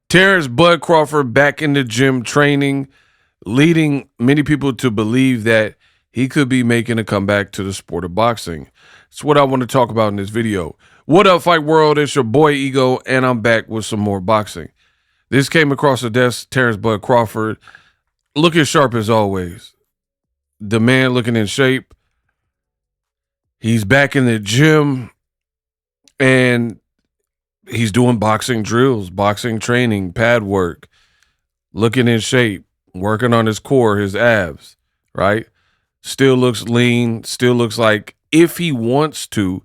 Terence Bud Crawford back in the gym training, leading many people to believe that he could be making a comeback to the sport of boxing. It's what I want to talk about in this video. What up, Fight World? It's your boy Ego, and I'm back with some more boxing. This came across the desk, Terence Bud Crawford, looking sharp as always. The man looking in shape. He's back in the gym, and he's doing boxing drills, boxing training, pad work, looking in shape, working on his core, his abs, right? Still looks lean, still looks like if he wants to,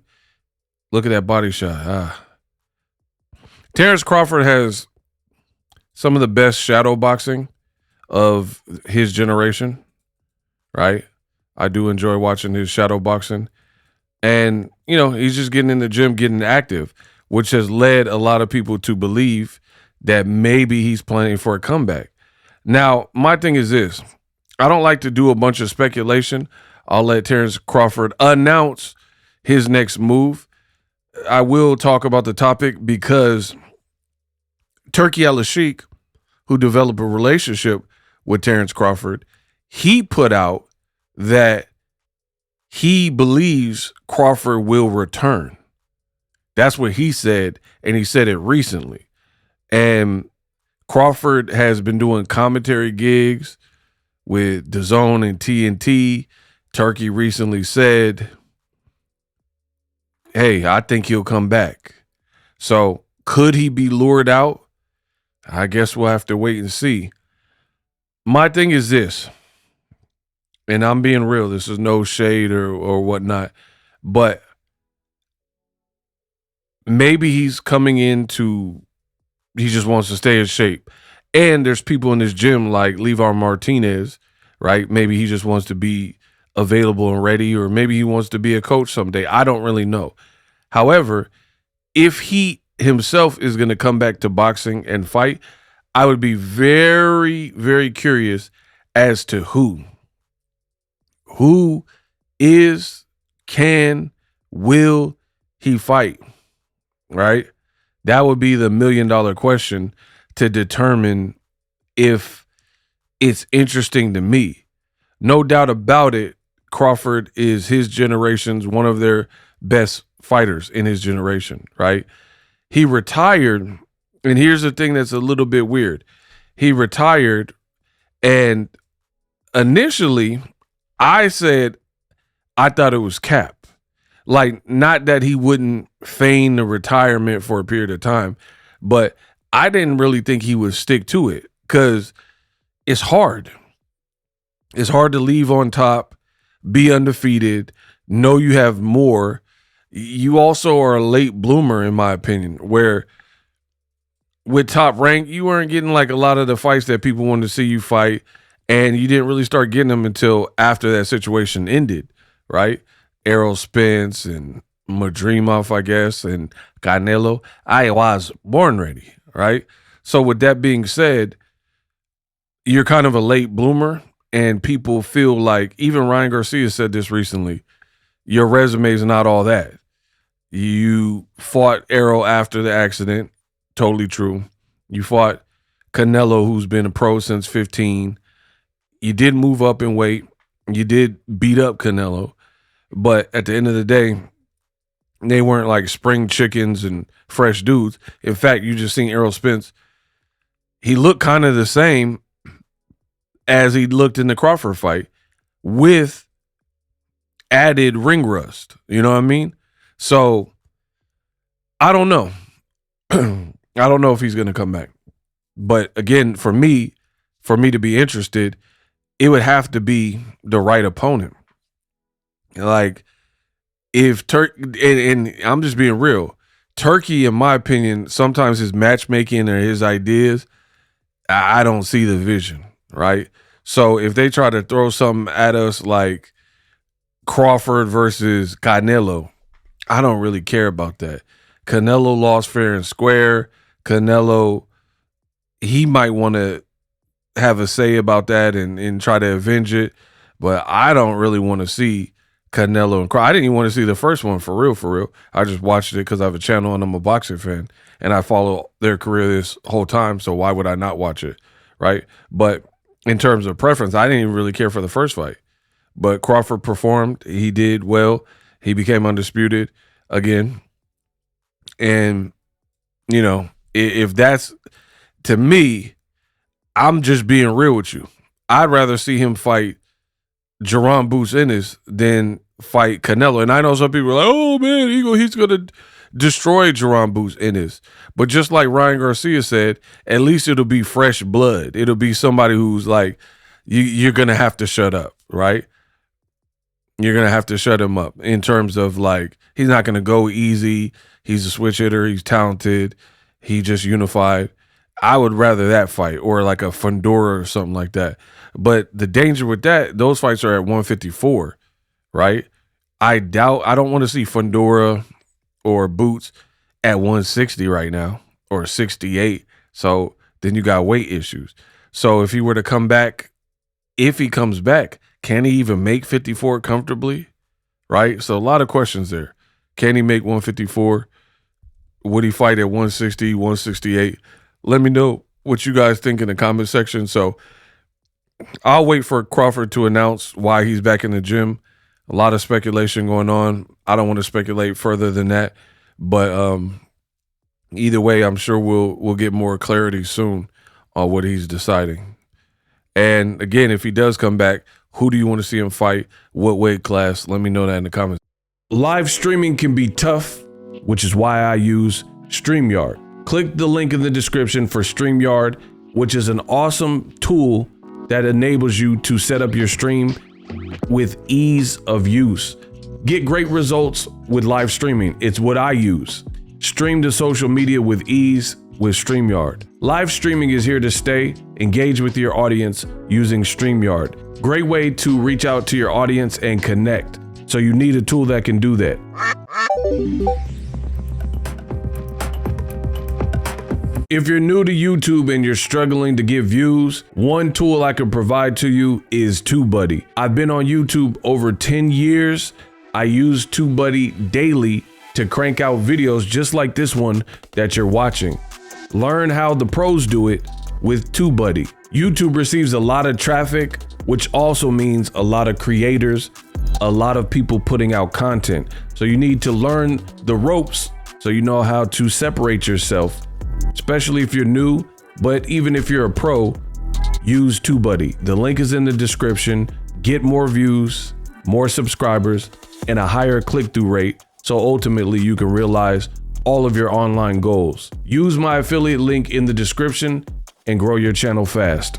look at that body shot. Terence Crawford has some of the best shadow boxing of his generation, right? I do enjoy watching his shadow boxing. And, you know, he's just getting in the gym, getting active, which has led a lot of people to believe that maybe he's planning for a comeback. Now, my thing is this. I don't like to do a bunch of speculation. I'll let Terence Crawford announce his next move. I will talk about the topic because Turki Al-Sheikh, who developed a relationship with Terence Crawford, he put out that he believes Crawford will return. That's what he said, and he said it recently. And Crawford has been doing commentary gigs with DAZN and TNT. Turki recently said, hey, I think he'll come back. So could he be lured out? I guess we'll have to wait and see. My thing is this, and I'm being real. This is no shade or whatnot, but maybe he's coming into, he just wants to stay in shape. And there's people in this gym like Levar Martinez, right? Maybe he just wants to be available and ready, or maybe he wants to be a coach someday. I don't really know. However, if he himself is going to come back to boxing and fight, I would be very, very curious as to who is, can, will he fight, right? That would be the $1 million question to determine if it's interesting to me. No doubt about it, Crawford is his generation's one of their best fighters in his generation, right? He retired, and here's the thing that's a little bit weird. He retired, and initially I said I thought it was cap. Like, not that he wouldn't feign the retirement for a period of time, but I didn't really think he would stick to it because it's hard. It's hard to leave on top, be undefeated, know you have more. You also are a late bloomer, in my opinion, where with Top Rank, you weren't getting like a lot of the fights that people wanted to see you fight, and you didn't really start getting them until after that situation ended, right? Errol Spence and Madrimov, I guess, and Canelo. I was born ready, right? So with that being said, you're kind of a late bloomer, and people feel like, even Ryan Garcia said this recently, your resume is not all that. You fought Errol after the accident. Totally true. You fought Canelo, who's been a pro since 15. You did move up in weight. You did beat up Canelo. But at the end of the day, they weren't like spring chickens and fresh dudes. In fact, you just seen Errol Spence. He looked kind of the same as he looked in the Crawford fight with added ring rust. You know what I mean? So I don't know. I don't know if he's going to come back. But again, for me to be interested, it would have to be the right opponent. Like, if and I'm just being real, Turki, in my opinion, sometimes his matchmaking or his ideas, I don't see the vision, right? So if they try to throw something at us like Crawford versus Canelo, I don't really care about that. Canelo lost fair and square. Canelo, he might want to have a say about that and try to avenge it, but I don't really want to see Canelo and Crawford. I didn't even want to see the first one for real. I just watched it because I have a channel and I'm a boxing fan. and I follow their career this whole time, so why would I not watch it, right? But in terms of preference, I didn't even really care for the first fight. But Crawford performed. He did well. He became undisputed again. And, you know, if that's, to me, I'm just being real with you. I'd rather see him fight Jaron Boots Ennis than fight Canelo. And I know some people are like, oh, man, he's going to destroy Jaron Boots Ennis. But just like Ryan Garcia said, at least it'll be fresh blood. It'll be somebody who's like, you're going to have to shut up, right? You're going to have to shut him up in terms of like, he's not going to go easy. He's a switch hitter. He's talented. He just unified. I would rather that fight or like a Fundora or something like that. But the danger with that, those fights are at 154, right? I don't want to see Fundora or Boots at 160 right now or 68. So then you got weight issues. So if he were to come back, if he comes back, can he even make 54 comfortably? Right? So a lot of questions there. Can he make 154? Would he fight at 160, 168? Let me know what you guys think in the comment section. So I'll wait for Crawford to announce why he's back in the gym. A lot of speculation going on. I don't want to speculate further than that. But either way, I'm sure we'll get more clarity soon on what he's deciding. And again, if he does come back, who do you want to see him fight? What weight class? Let me know that in the comments. Live streaming can be tough, which is why I use StreamYard. Click the link in the description for StreamYard, which is an awesome tool that enables you to set up your stream with ease of use. Get great results with live streaming. It's what I use. Stream to social media with ease with StreamYard. Live streaming is here to stay. Engage with your audience using StreamYard. Great way to reach out to your audience and connect. So you need a tool that can do that. If you're new to YouTube and you're struggling to get views, one tool I can provide to you is TubeBuddy. I've been on YouTube over 10 years. I use TubeBuddy daily to crank out videos just like this one that you're watching. Learn how the pros do it with TubeBuddy. YouTube receives a lot of traffic, which also means a lot of creators, a lot of people putting out content. So you need to learn the ropes so you know how to separate yourself, especially if you're new, but even if you're a pro, use TubeBuddy. The link is in the description. Get more views, more subscribers, and a higher click-through rate, so ultimately you can realize all of your online goals. Use my affiliate link in the description and grow your channel fast.